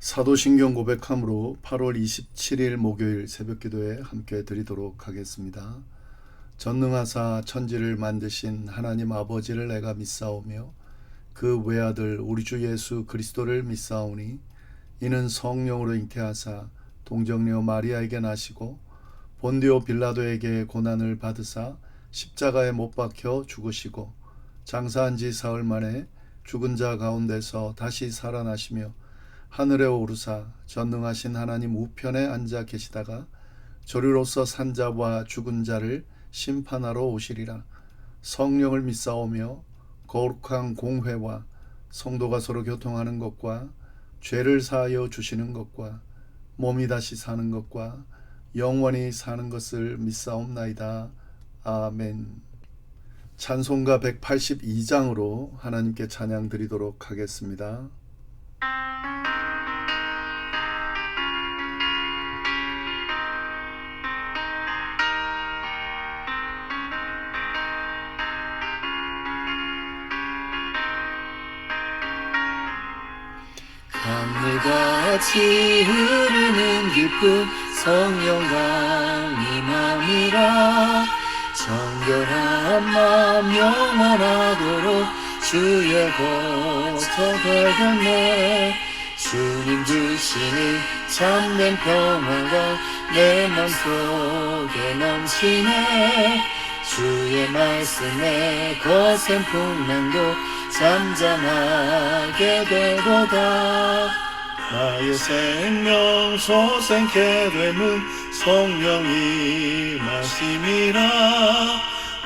사도신경 고백함으로 8월 27일 목요일 새벽기도에 함께 드리도록 하겠습니다. 전능하사 천지를 만드신 하나님 아버지를 내가 믿사오며 그 외아들 우리 주 예수 그리스도를 믿사오니 이는 성령으로 잉태하사 동정녀 마리아에게 나시고 본디오 빌라도에게 고난을 받으사 십자가에 못 박혀 죽으시고 장사한 지 사흘 만에 죽은 자 가운데서 다시 살아나시며 하늘에 오르사 전능하신 하나님 우편에 앉아 계시다가 저리로서 산 자와 죽은 자를 심판하러 오시리라. 성령을 믿사오며 거룩한 공회와 성도가 서로 교통하는 것과 죄를 사하여 주시는 것과 몸이 다시 사는 것과 영원히 사는 것을 믿사옵나이다. 아멘. 찬송가 182장으로 하나님께 찬양 드리도록 하겠습니다. 강물같이 흐르는 깊은 성령강 임함이라. 정결한 마음 영원하도록 주의 거처 되겠네. 주님 주시는 참된 평화가 내 맘속에 넘치네. 주의 말씀에 거센 풍랑도 잠잠하게 되도다. 나의 생명 소생케 됨은 성령이 마심이라.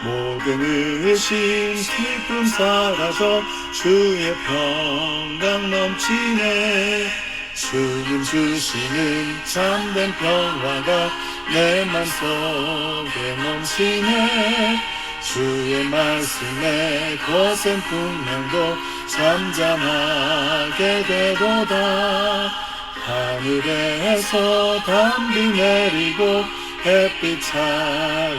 모든 의심 슬픔 사라져 주의 평강 넘치네. 주님 주시는 참된 평화가 내 맘속에 넘치네. 주의 말씀에 거센 풍랑도 잠잠하게 되도다. 하늘에서 담비 내리고 햇빛 찬란함같이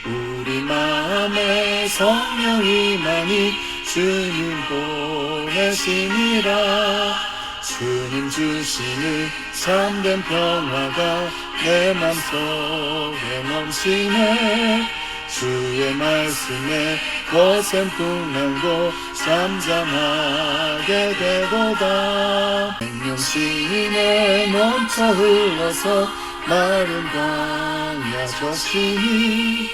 우리 마음에 성령이 많이 주님 보내시니라. 주님 주시는 참된 평화가 내 맘속에 넘치네. 주의 말씀에 거센 풍랑도 잠잠하게 되도다. 생명신에 넘쳐 흘러서 마른 광야 적시니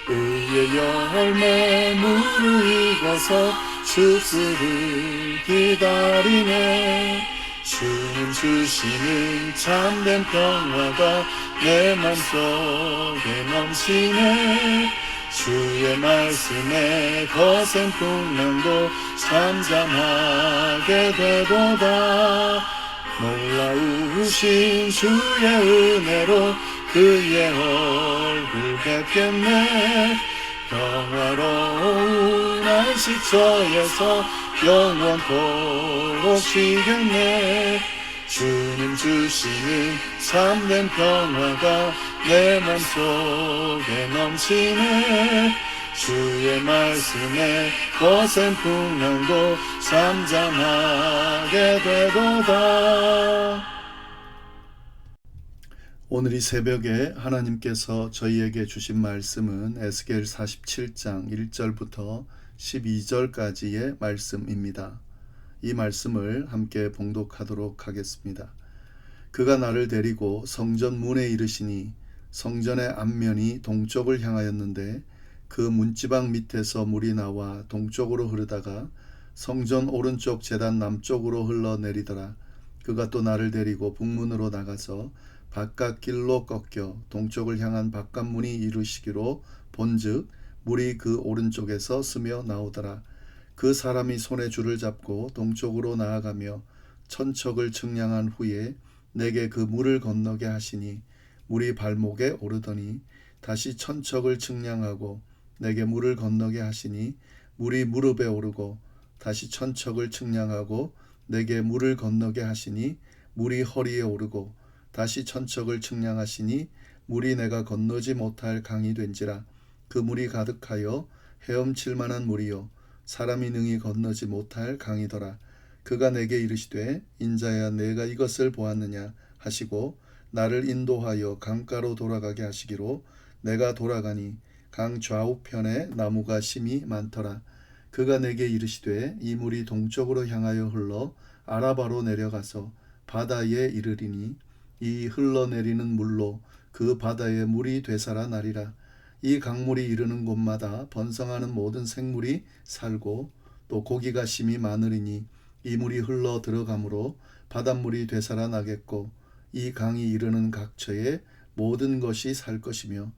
의의 열매 무르익어서 주스를 기다리네. 주님 주시는 참된 평화가 내 맘속에 넘치네. 주의 말씀에 거센 풍랑도 잠잠하게 되도다. 놀라우신 주의 은혜로 그의 얼굴 뵙겠네. 평화로운 안식처에서 영원토록 쉬겠네. 주님 주시는 참된 평화가 내 맘속에 넘치네. 주의 말씀에 거센 풍랑도 잠잠하게 되도다. 오늘 이 새벽에 하나님께서 저희에게 주신 말씀은 에스겔 47장 1절부터 12절까지의 말씀입니다. 이 말씀을 함께 봉독하도록 하겠습니다. 그가 나를 데리고 성전 문에 이르시니 성전의 앞면이 동쪽을 향하였는데 그 문지방 밑에서 물이 나와 동쪽으로 흐르다가 성전 오른쪽 제단 남쪽으로 흘러내리더라. 그가 또 나를 데리고 북문으로 나가서 바깥 길로 꺾여 동쪽을 향한 바깥문이 이르시기로 본즉 물이 그 오른쪽에서 스며 나오더라. 그 사람이 손에 줄을 잡고 동쪽으로 나아가며 천척을 측량한 후에 내게 그 물을 건너게 하시니 물이 발목에 오르더니 다시 천척을 측량하고 내게 물을 건너게 하시니 물이 무릎에 오르고 다시 천척을 측량하고 내게 물을 건너게 하시니 물이 허리에 오르고 다시 천척을 측량하시니 물이 내가 건너지 못할 강이 된지라. 그 물이 가득하여 헤엄칠 만한 물이요 사람이 능히 건너지 못할 강이더라. 그가 내게 이르시되 인자야 내가 이것을 보았느냐 하시고 나를 인도하여 강가로 돌아가게 하시기로 내가 돌아가니 강 좌우편에 나무가 심이 많더라. 그가 내게 이르시되 이 물이 동쪽으로 향하여 흘러 아라바로 내려가서 바다에 이르리니 이 흘러내리는 물로 그 바다의 물이 되살아나리라. 이 강물이 이르는 곳마다 번성하는 모든 생물이 살고 또 고기가 심이 많으리니 이 물이 흘러 들어가므로 바닷물이 되살아나겠고 이 강이 이르는 각처에 모든 것이 살 것이며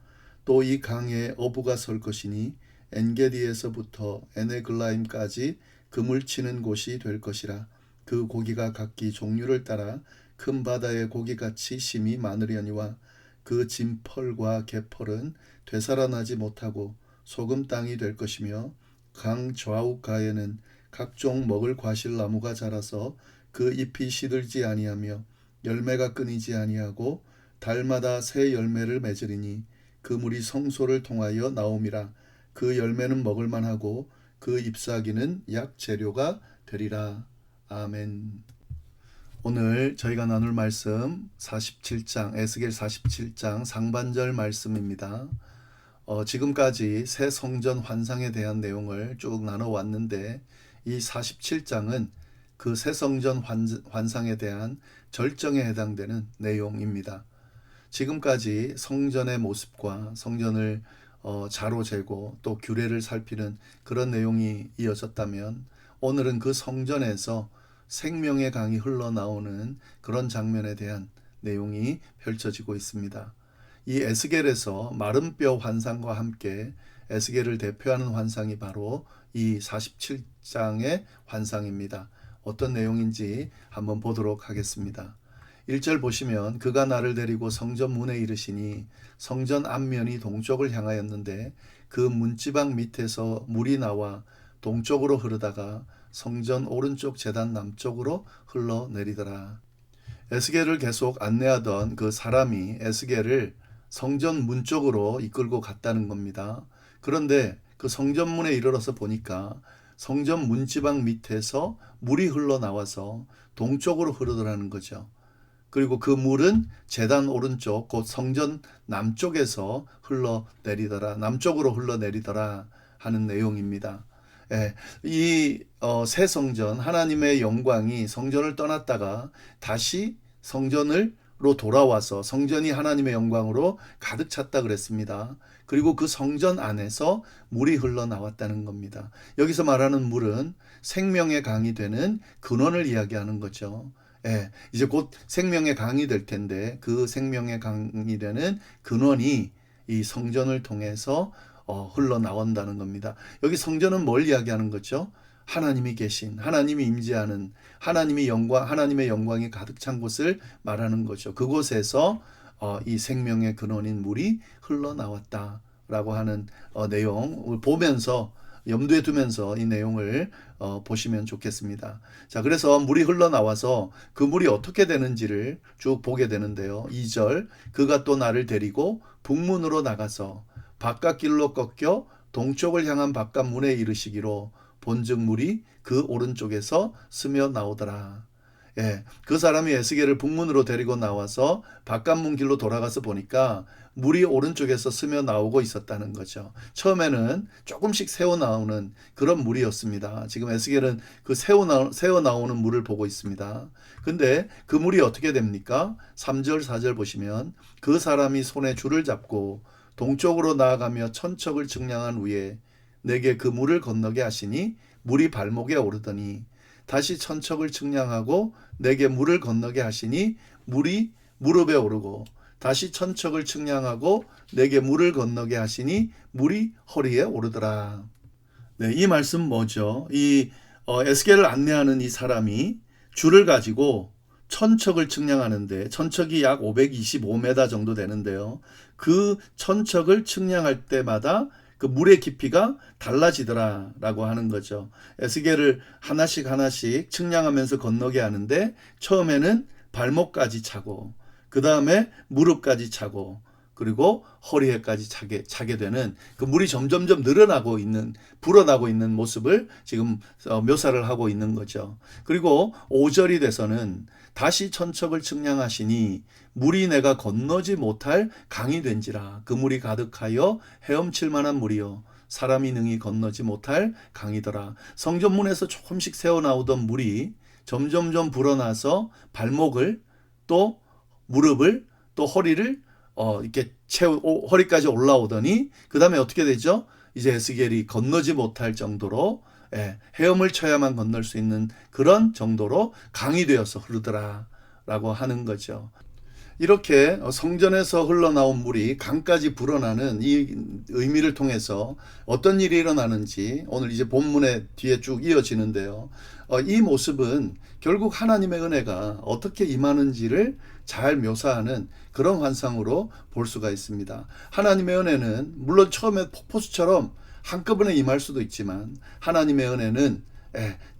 또 이 강에 어부가 설 것이니 엔게디에서부터 에네글라임까지 그물 치는 곳이 될 것이라. 그 고기가 각기 종류를 따라 큰 바다의 고기같이 심이 많으려니와 그 진펄과 개펄은 되살아나지 못하고 소금 땅이 될 것이며 강 좌우가에는 각종 먹을 과실나무가 자라서 그 잎이 시들지 아니하며 열매가 끊이지 아니하고 달마다 새 열매를 맺으리니 그 물이 성소를 통하여 나옴이라. 그 열매는 먹을만하고 그 잎사귀는 약 재료가 되리라. 아멘. 오늘 저희가 나눌 말씀 47장 에스겔 47장 상반절 말씀입니다. 지금까지 새 성전 환상에 대한 내용을 쭉 나눠왔는데 이 47장은 그 새 성전 환상에 대한 절정에 해당되는 내용입니다. 지금까지 성전의 모습과 성전을 자로 재고 또 규례를 살피는 그런 내용이 이어졌다면 오늘은 그 성전에서 생명의 강이 흘러나오는 그런 장면에 대한 내용이 펼쳐지고 있습니다. 이 에스겔에서 마른 뼈 환상과 함께 에스겔을 대표하는 환상이 바로 이 47장의 환상입니다. 어떤 내용인지 한번 보도록 하겠습니다. 1절 보시면 그가 나를 데리고 성전 문에 이르시니 성전 앞면이 동쪽을 향하였는데 그 문지방 밑에서 물이 나와 동쪽으로 흐르다가 성전 오른쪽 제단 남쪽으로 흘러내리더라. 에스겔을 계속 안내하던 그 사람이 에스겔을 성전 문 쪽으로 이끌고 갔다는 겁니다. 그런데 그 성전 문에 이르러서 보니까 성전 문지방 밑에서 물이 흘러나와서 동쪽으로 흐르더라는 거죠. 그리고 그 물은 제단 오른쪽 곧 성전 남쪽에서 흘러내리더라. 남쪽으로 흘러내리더라 하는 내용입니다. 이 새 성전 하나님의 영광이 성전을 떠났다가 다시 성전으로 돌아와서 성전이 하나님의 영광으로 가득 찼다 그랬습니다. 그리고 그 성전 안에서 물이 흘러나왔다는 겁니다. 여기서 말하는 물은 생명의 강이 되는 근원을 이야기하는 거죠. 이제 곧 생명의 강이 될 텐데 그 생명의 강이 되는 근원이 이 성전을 통해서 흘러나온다는 겁니다. 여기 성전은 뭘 이야기하는 거죠? 하나님이 계신, 하나님이 임재하는, 하나님의 영광이 가득 찬 곳을 말하는 거죠. 그곳에서 이 생명의 근원인 물이 흘러나왔다라고 하는 내용을 보면서 염두에 두면서 이 내용을 보시면 좋겠습니다. 자, 그래서 물이 흘러나와서 그 물이 어떻게 되는지를 쭉 보게 되는데요. 2절 그가 또 나를 데리고 북문으로 나가서 바깥길로 꺾여 동쪽을 향한 바깥문에 이르시기로 본즉 물이 그 오른쪽에서 스며 나오더라. 그 사람이 에스겔을 북문으로 데리고 나와서 바깥문 길로 돌아가서 보니까 물이 오른쪽에서 스며 나오고 있었다는 거죠. 처음에는 조금씩 새어 나오는 그런 물이었습니다. 지금 에스겔은 그 새어 나오는 물을 보고 있습니다. 근데 그 물이 어떻게 됩니까? 3절 4절 보시면 그 사람이 손에 줄을 잡고 동쪽으로 나아가며 천척을 측량한 후에 내게 그 물을 건너게 하시니 물이 발목에 오르더니 다시 천척을 측량하고 내게 물을 건너게 하시니 물이 무릎에 오르고 다시 천척을 측량하고 내게 물을 건너게 하시니 물이 허리에 오르더라. 이 말씀 뭐죠? 이 에스겔을 안내하는 이 사람이 줄을 가지고 천척을 측량하는데 천척이 약 525m 정도 되는데요. 그 천척을 측량할 때마다 그 물의 깊이가 달라지더라라고 하는 거죠. 에스겔을 하나씩 측량하면서 건너게 하는데 처음에는 발목까지 차고 그 다음에 무릎까지 차고 그리고 허리에까지 차게 되는 그 물이 점점점 늘어나고 있는, 불어나고 있는 모습을 지금 묘사를 하고 있는 거죠. 그리고 5절이 돼서는 다시 천척을 측량하시니 물이 내가 건너지 못할 강이 된지라. 그 물이 가득하여 헤엄칠 만한 물이요 사람이 능히 건너지 못할 강이더라. 성전문에서 조금씩 새어나오던 물이 점점점 불어나서 발목을 또 무릎을 또 허리를 이렇게 허리까지 올라오더니 그 다음에 어떻게 되죠? 이제 에스겔이 건너지 못할 정도로 헤엄을 쳐야만 건널 수 있는 그런 정도로 강이 되어서 흐르더라 라고 하는 거죠. 이렇게 성전에서 흘러나온 물이 강까지 불어나는 이 의미를 통해서 어떤 일이 일어나는지 오늘 이제 본문의 뒤에 쭉 이어지는데요. 이 모습은 결국 하나님의 은혜가 어떻게 임하는지를 잘 묘사하는 그런 환상으로 볼 수가 있습니다. 하나님의 은혜는 물론 처음에 폭포수처럼 한꺼번에 임할 수도 있지만 하나님의 은혜는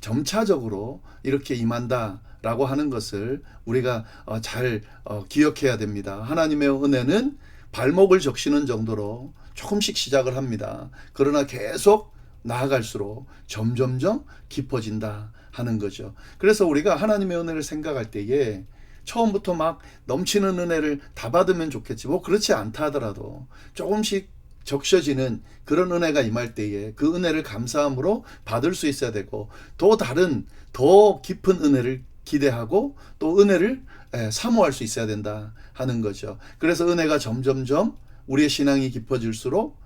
점차적으로 이렇게 임한다 라고 하는 것을 우리가 잘 기억해야 됩니다. 하나님의 은혜는 발목을 적시는 정도로 조금씩 시작을 합니다. 그러나 계속 나아갈수록 점점점 깊어진다 하는 거죠. 그래서 우리가 하나님의 은혜를 생각할 때에 처음부터 막 넘치는 은혜를 다 받으면 좋겠지. 뭐 그렇지 않다 하더라도 조금씩 적셔지는 그런 은혜가 임할 때에 그 은혜를 감사함으로 받을 수 있어야 되고 또 다른 더 깊은 은혜를 기대하고 또 은혜를 사모할 수 있어야 된다 하는 거죠. 그래서 은혜가 점점점 우리의 신앙이 깊어질수록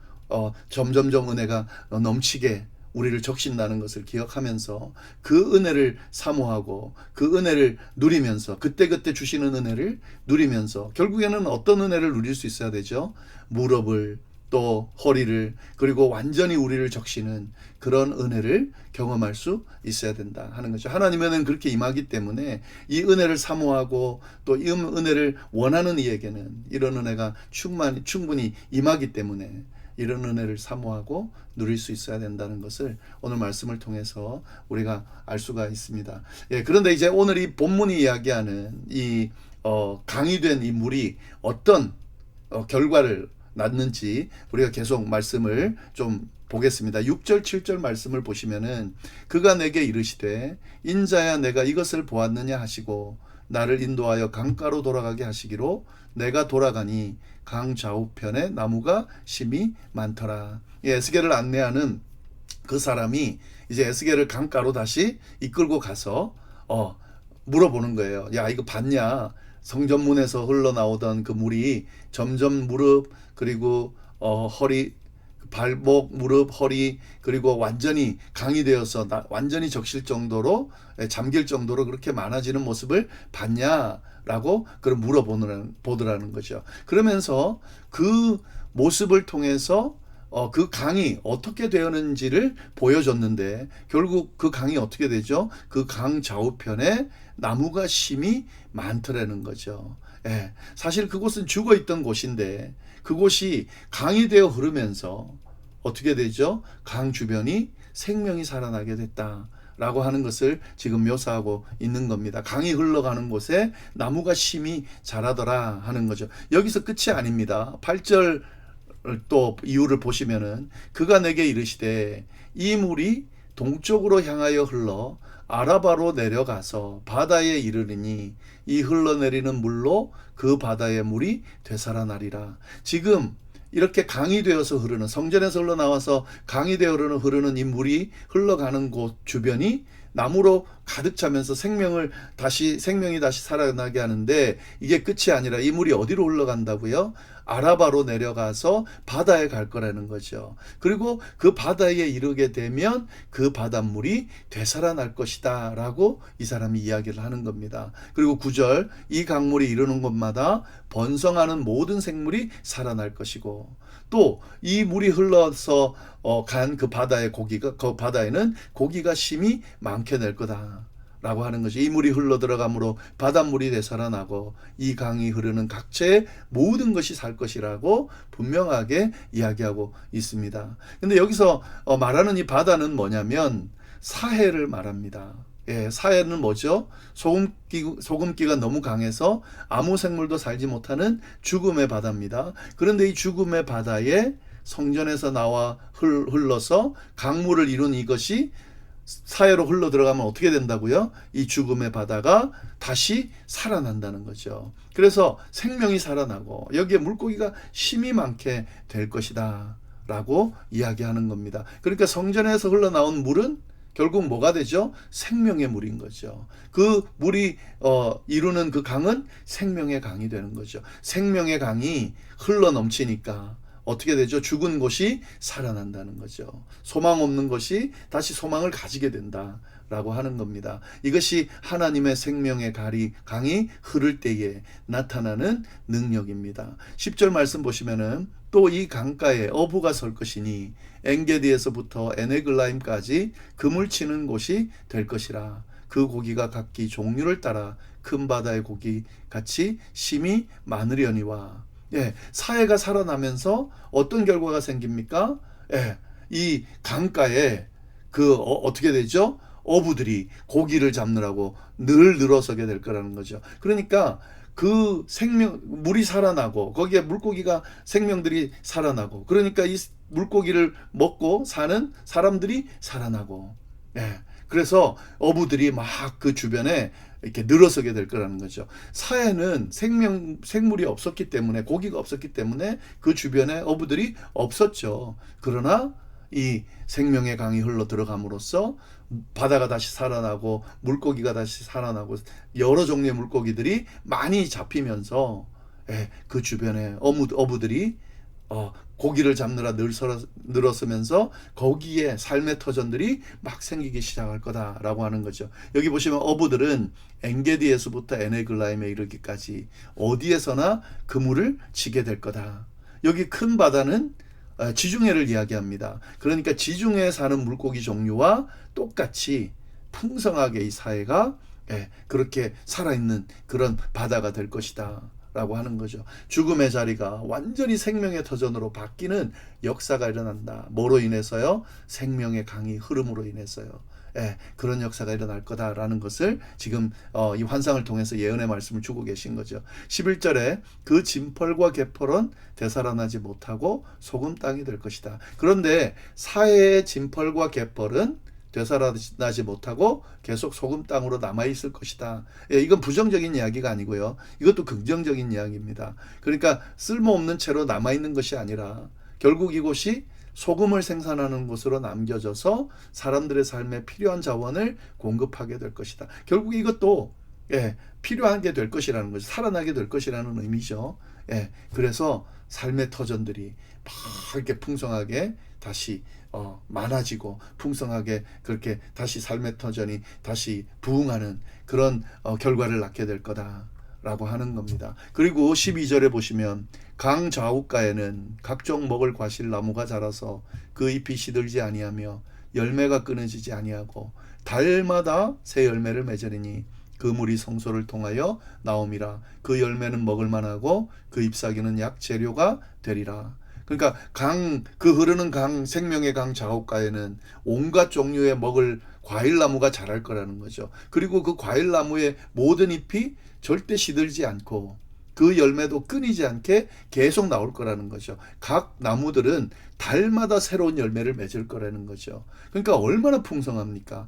점점점 은혜가 넘치게 우리를 적신다는 것을 기억하면서 그 은혜를 사모하고 그 은혜를 누리면서 그때그때 주시는 은혜를 누리면서 결국에는 어떤 은혜를 누릴 수 있어야 되죠? 무릎을 또 허리를 그리고 완전히 우리를 적시는 그런 은혜를 경험할 수 있어야 된다 하는 거죠. 하나님의 은혜는 그렇게 임하기 때문에 이 은혜를 사모하고 또 이 은혜를 원하는 이에게는 이런 은혜가 충분히 임하기 때문에 이런 은혜를 사모하고 누릴 수 있어야 된다는 것을 오늘 말씀을 통해서 우리가 알 수가 있습니다. 그런데 이제 오늘 이 본문이 이야기하는 이 강이 된 이 물이 어떤 결과를 낳는지 우리가 계속 말씀을 좀 보겠습니다. 6절 7절 말씀을 보시면은 그가 내게 이르시되 인자야 내가 이것을 보았느냐 하시고 나를 인도하여 강가로 돌아가게 하시기로 내가 돌아가니 강 좌우편에 나무가 심이 많더라. 에스겔을 안내하는 그 사람이 이제 에스겔을 강가로 다시 이끌고 가서 물어보는 거예요. 야 이거 봤냐? 성전문에서 흘러나오던 그 물이 점점 무릎 그리고 허리 발목 무릎 허리 그리고 완전히 강이 되어서 완전히 적실 정도로 잠길 정도로 그렇게 많아지는 모습을 봤냐라고 그런 물어보더라는 거죠. 그러면서 그 모습을 통해서 그 강이 어떻게 되었는지를 보여줬는데 결국 그 강이 어떻게 되죠? 그 강 좌우편에 나무가 심이 많더라는 거죠. 사실 그곳은 죽어있던 곳인데 그곳이 강이 되어 흐르면서 어떻게 되죠? 강 주변이 생명이 살아나게 됐다라고 하는 것을 지금 묘사하고 있는 겁니다. 강이 흘러가는 곳에 나무가 심이 자라더라 하는 거죠. 여기서 끝이 아닙니다. 8절 또 이유를 보시면은 그가 내게 이르시되 이 물이 동쪽으로 향하여 흘러 아라바로 내려가서 바다에 이르리니 이 흘러내리는 물로 그 바다의 물이 되살아나리라. 지금 이렇게 강이 되어서 흐르는 성전에서 흘러나와서 강이 되어 흐르는 이 물이 흘러가는 곳 주변이 나무로 가득 차면서 생명이 다시 살아나게 하는데 이게 끝이 아니라 이 물이 어디로 흘러간다고요? 아라바로 내려가서 바다에 갈 거라는 거죠. 그리고 그 바다에 이르게 되면 그 바닷물이 되살아날 것이다 라고 이 사람이 이야기를 하는 겁니다. 그리고 9절 이 강물이 이르는 곳마다 번성하는 모든 생물이 살아날 것이고 또 이 물이 흘러서 간 그 바다에는 고기가 심이 많게 될 거다 라고 하는 것이 이 물이 흘러 들어가므로 바닷물이 되살아나고 이 강이 흐르는 각처의 모든 것이 살 것이라고 분명하게 이야기하고 있습니다. 근데 여기서 말하는 이 바다는 뭐냐면 사해를 말합니다. 사해는 뭐죠? 소금기가 너무 강해서 아무 생물도 살지 못하는 죽음의 바다입니다. 그런데 이 죽음의 바다에 성전에서 나와 흘러서 강물을 이룬 이것이 사해로 흘러 들어가면 어떻게 된다고요? 이 죽음의 바다가 다시 살아난다는 거죠. 그래서 생명이 살아나고 여기에 물고기가 힘이 많게 될 것이다 라고 이야기하는 겁니다. 그러니까 성전에서 흘러나온 물은 결국 뭐가 되죠? 생명의 물인 거죠. 그 물이 이루는 그 강은 생명의 강이 되는 거죠. 생명의 강이 흘러 넘치니까 어떻게 되죠? 죽은 곳이 살아난다는 거죠. 소망 없는 것이 다시 소망을 가지게 된다라고 하는 겁니다. 이것이 하나님의 생명의 강이 흐를 때에 나타나는 능력입니다. 10절 말씀 보시면은 또 이 강가에 어부가 설 것이니 엔게디에서부터 에네글라임까지 그물 치는 곳이 될 것이라. 그 고기가 각기 종류를 따라 큰 바다의 고기 같이 심이 많으려니와. 사해가 살아나면서 어떤 결과가 생깁니까? 이 강가에 어떻게 되죠? 어부들이 고기를 잡느라고 늘 늘어서게 될 거라는 거죠. 그러니까 그 물이 살아나고 거기에 물고기가 생명들이 살아나고 그러니까 이 물고기를 먹고 사는 사람들이 살아나고 그래서 어부들이 막 그 주변에 이렇게 늘어서게 될 거라는 거죠. 사해는 생물이 없었기 때문에 고기가 없었기 때문에 그 주변에 어부들이 없었죠. 그러나 이 생명의 강이 흘러 들어감으로써 바다가 다시 살아나고 물고기가 다시 살아나고 여러 종류의 물고기들이 많이 잡히면서 그 주변에 어부들이 고기를 잡느라 늘어서면서 거기에 삶의 터전들이 막 생기기 시작할 거다라고 하는 거죠. 여기 보시면 어부들은 엔게디에서부터 에네글라임에 이르기까지 어디에서나 그물을 치게 될 거다. 여기 큰 바다는 지중해를 이야기합니다. 그러니까 지중해에 사는 물고기 종류와 똑같이 풍성하게 이 사해가 그렇게 살아있는 그런 바다가 될 것이다 라고 하는 거죠. 죽음의 자리가 완전히 생명의 터전으로 바뀌는 역사가 일어난다. 뭐로 인해서요? 생명의 강이 흐름으로 인해서요. 그런 역사가 일어날 거다라는 것을 지금 이 환상을 통해서 예언의 말씀을 주고 계신 거죠. 11절에 그 진펄과 개펄은 되살아나지 못하고 소금 땅이 될 것이다. 그런데 사해의 진펄과 개펄은 되살아나지 못하고 계속 소금 땅으로 남아있을 것이다. 이건 부정적인 이야기가 아니고요. 이것도 긍정적인 이야기입니다. 그러니까 쓸모없는 채로 남아있는 것이 아니라 결국 이곳이 소금을 생산하는 곳으로 남겨져서 사람들의 삶에 필요한 자원을 공급하게 될 것이다. 결국 이것도 필요하게 될 것이라는 거죠. 살아나게 될 것이라는 의미죠. 그래서 삶의 터전들이 막 이렇게 풍성하게 다시 많아지고 풍성하게 그렇게 다시 삶의 터전이 다시 부흥하는 그런 결과를 낳게 될 거다라고 하는 겁니다. 그리고 12절에 보시면 강 좌우가에는 각종 먹을 과실 나무가 자라서 그 잎이 시들지 아니하며 열매가 끊어지지 아니하고 달마다 새 열매를 맺으리니 그 물이 성소를 통하여 나옴이라. 그 열매는 먹을 만하고 그 잎사귀는 약 재료가 되리라. 그러니까 그 흐르는 강, 생명의 강 좌우가에는 온갖 종류의 먹을 과일나무가 자랄 거라는 거죠. 그리고 그 과일나무의 모든 잎이 절대 시들지 않고 그 열매도 끊이지 않게 계속 나올 거라는 거죠. 각 나무들은 달마다 새로운 열매를 맺을 거라는 거죠. 그러니까 얼마나 풍성합니까?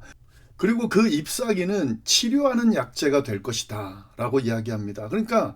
그리고 그 잎사귀는 치료하는 약재가 될 것이다 라고 이야기합니다. 그러니까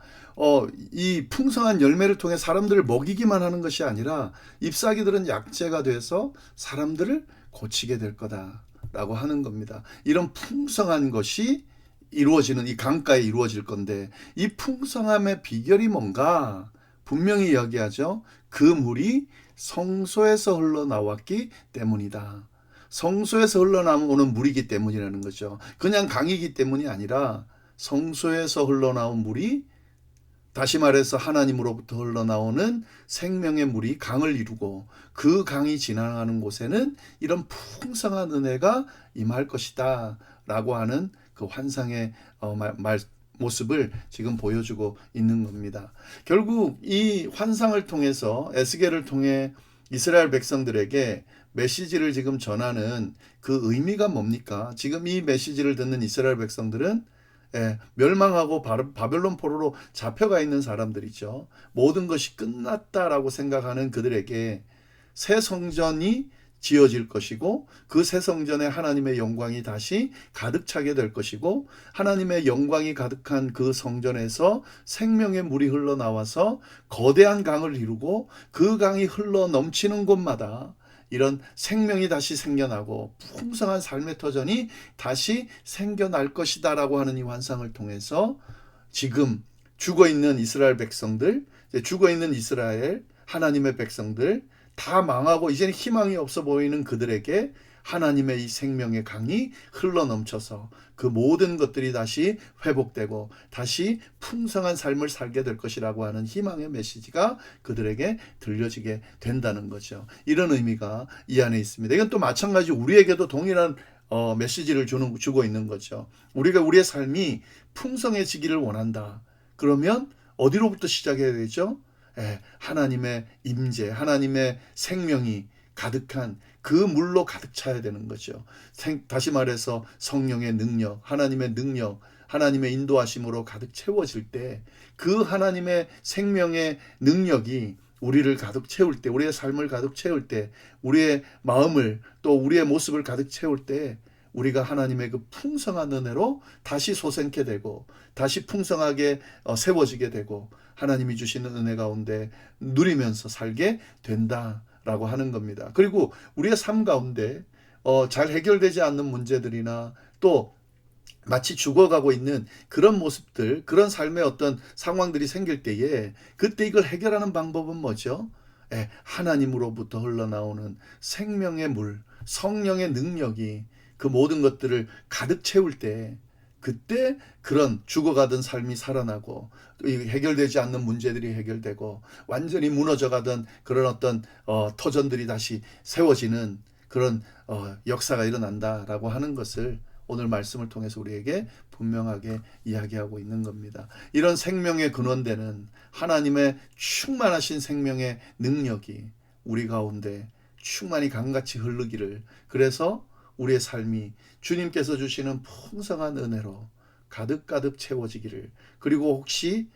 이 풍성한 열매를 통해 사람들을 먹이기만 하는 것이 아니라 잎사귀들은 약재가 돼서 사람들을 고치게 될 거다 라고 하는 겁니다. 이런 풍성한 것이 이루어지는 이 강가에 이루어질 건데 이 풍성함의 비결이 뭔가 분명히 이야기하죠. 그 물이 성소에서 흘러나왔기 때문이다. 성소에서 흘러나오는 물이기 때문이라는 거죠. 그냥 강이기 때문이 아니라 성소에서 흘러나온 물이 다시 말해서 하나님으로부터 흘러나오는 생명의 물이 강을 이루고 그 강이 지나가는 곳에는 이런 풍성한 은혜가 임할 것이다 라고 하는 그 환상의 모습을 지금 보여주고 있는 겁니다. 결국 이 환상을 통해서 에스겔을 통해 이스라엘 백성들에게 메시지를 지금 전하는 그 의미가 뭡니까? 지금 이 메시지를 듣는 이스라엘 백성들은 멸망하고 바벨론 포로로 잡혀가 있는 사람들이죠. 모든 것이 끝났다라고 생각하는 그들에게 새 성전이 지어질 것이고 그 새 성전에 하나님의 영광이 다시 가득 차게 될 것이고 하나님의 영광이 가득한 그 성전에서 생명의 물이 흘러나와서 거대한 강을 이루고 그 강이 흘러 넘치는 곳마다 이런 생명이 다시 생겨나고 풍성한 삶의 터전이 다시 생겨날 것이다라고 하는 이 환상을 통해서 지금 죽어있는 이스라엘 백성들, 죽어있는 이스라엘 하나님의 백성들 다 망하고 이제는 희망이 없어 보이는 그들에게 하나님의 이 생명의 강이 흘러넘쳐서 그 모든 것들이 다시 회복되고 다시 풍성한 삶을 살게 될 것이라고 하는 희망의 메시지가 그들에게 들려지게 된다는 거죠. 이런 의미가 이 안에 있습니다. 이건 또 마찬가지 우리에게도 동일한 메시지를 주고 있는 거죠. 우리가 우리의 삶이 풍성해지기를 원한다. 그러면 어디로부터 시작해야 되죠? 하나님의 임재, 하나님의 생명이 가득한 그 물로 가득 차야 되는 거죠. 다시 말해서 성령의 능력, 하나님의 능력, 하나님의 인도하심으로 가득 채워질 때 그 하나님의 생명의 능력이 우리를 가득 채울 때, 우리의 삶을 가득 채울 때, 우리의 마음을 또 우리의 모습을 가득 채울 때 우리가 하나님의 그 풍성한 은혜로 다시 솟게 되고 다시 풍성하게 세워지게 되고 하나님이 주시는 은혜 가운데 누리면서 살게 된다라고 하는 겁니다. 그리고 우리의 삶 가운데 잘 해결되지 않는 문제들이나 또 마치 죽어가고 있는 그런 모습들, 그런 삶의 어떤 상황들이 생길 때에 그때 이걸 해결하는 방법은 뭐죠? 하나님으로부터 흘러나오는 생명의 물, 성령의 능력이 그 모든 것들을 가득 채울 때 그때 그런 죽어가던 삶이 살아나고 해결되지 않는 문제들이 해결되고 완전히 무너져가던 그런 어떤 터전들이 다시 세워지는 그런 역사가 일어난다라고 하는 것을 오늘 말씀을 통해서 우리에게 분명하게 이야기하고 있는 겁니다. 이런 생명의 근원되는 하나님의 충만하신 생명의 능력이 우리 가운데 충만히 강같이 흐르기를, 그래서 우리의 삶이 주님께서 주시는 풍성한 은혜로 가득가득 채워지기를, 그리고 혹시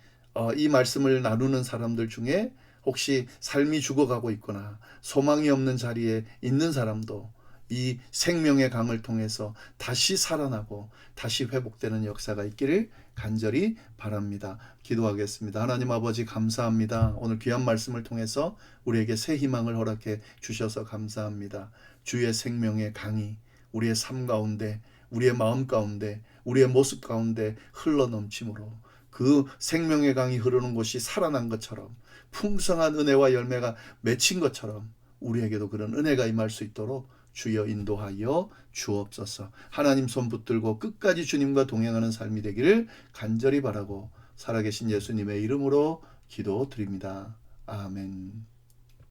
이 말씀을 나누는 사람들 중에 혹시 삶이 죽어가고 있거나 소망이 없는 자리에 있는 사람도 이 생명의 강을 통해서 다시 살아나고 다시 회복되는 역사가 있기를 간절히 바랍니다. 기도하겠습니다. 하나님 아버지 감사합니다. 오늘 귀한 말씀을 통해서 우리에게 새 희망을 허락해 주셔서 감사합니다. 주의 생명의 강이 우리의 삶 가운데, 우리의 마음 가운데, 우리의 모습 가운데 흘러넘침으로 그 생명의 강이 흐르는 곳이 살아난 것처럼 풍성한 은혜와 열매가 맺힌 것처럼 우리에게도 그런 은혜가 임할 수 있도록 주여 인도하여 주옵소서. 하나님 손 붙들고 끝까지 주님과 동행하는 삶이 되기를 간절히 바라고 살아계신 예수님의 이름으로 기도드립니다. 아멘.